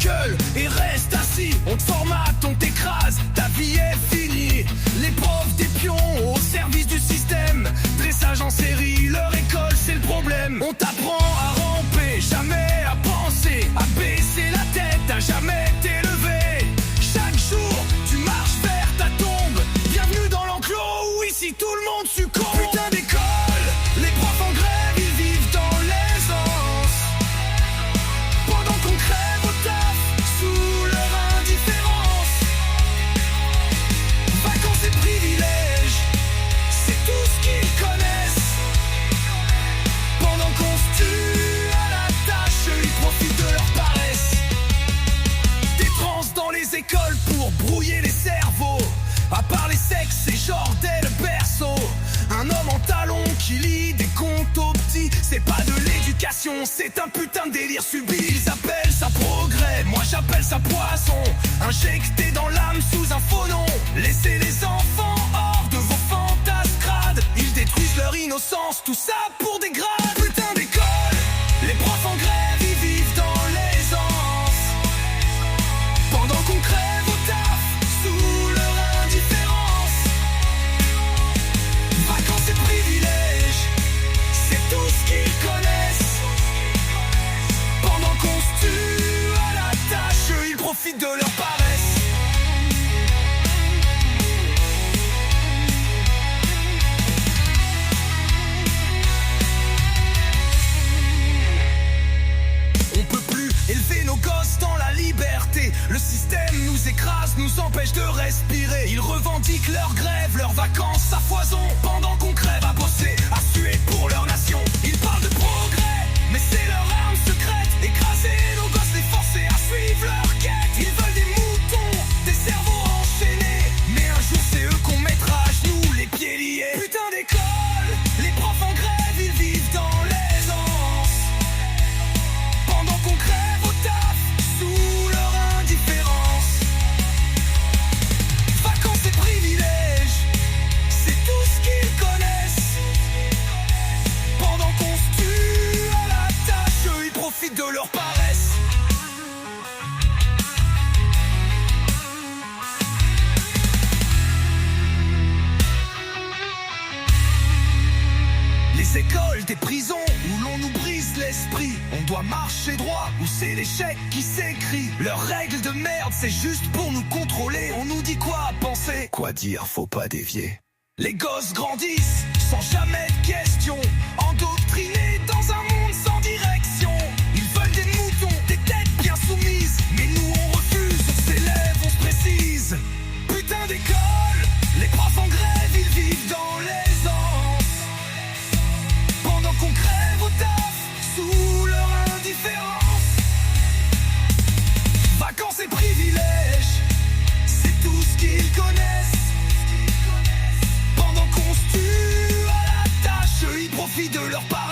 gueule et reste assis. On te formate, on t'écrase, ta vie est finie. Les profs des pions au service du système. Dressage en série, leur école c'est le problème. On t'apprend à ramper, jamais à penser, à baisser la tête, à jamais t'élever. Chaque jour, tu marches vers ta tombe. Bienvenue dans l'enclos où ici tout le monde succombe. Putain d'école, les profs en grève, ils vivent dans l'aisance. Pendant qu'on crève au taf, sous leur indifférence. Vacances et privilèges, c'est tout ce qu'ils connaissent. Pendant qu'on se tue à la tâche, ils profitent de leur paresse. Des trans dans les écoles pour brouiller les cerveaux. À part les sexes, c'est genre dès le berceau. Un homme en talons qui lit des contes aux petits. C'est pas de l'éducation, c'est un putain de délire subi. Ils appellent ça progrès, moi j'appelle ça poison. Injecté dans l'âme sous un faux nom. Laissez les enfants hors de vos fantasmes crades. Ils détruisent leur innocence, tout ça pour des grades. Putain d'école, les profs en grève, ils vivent dans l'aisance. Pendant qu'on crève au taf, sous leur indifférence. Vacances et privilèges, c'est tout ce qu'ils connaissent. Pendant qu'on se tue à la tâche, ils profitent de leur paresse. On peut plus élever nos gosses dans la liberté. Le système nous écrase, nous empêche de respirer. Ils revendiquent leur grève, leurs vacances à foison. Pendant qu'on crève à bosser, à suer pour leur nation. Ils parlent de progrès, mais c'est leur arme secrète. Écraser nos gosses, les forcer à suivre leur quête. Ils veulent des moutons, des cerveaux enchaînés. Mais un jour c'est eux qu'on mettra à genoux, les pieds liés. Putain d'école, les profs en grève, ils vivent dans l'aisance. Pendant qu'on crève au taf, sous leur indifférence. Vacances et privilèges, c'est tout ce qu'ils connaissent. Pendant qu'on se tue à la tâche, eux ils profitent de leur paresse. Les écoles, des prisons où l'on nous brise l'esprit. On doit marcher droit où c'est l'échec qui s'écrit. Leurs règles de merde, c'est juste pour nous contrôler. On nous dit quoi penser, quoi dire, faut pas dévier. Les gosses grandissent sans jamais de questions, endoctrinés dans un monde sans direction. Ils veulent des moutons, des têtes bien soumises. Mais nous on refuse, on s'élève, on se précise. Putain d'école, les profs en grève, ils vivent dans l'aisance. Pendant qu'on crève au taf, sous leur indifférence. Vacances et privilèges, c'est tout ce qu'ils connaissent. Pendant qu'on se tue à la tâche, ils profitent de leur part.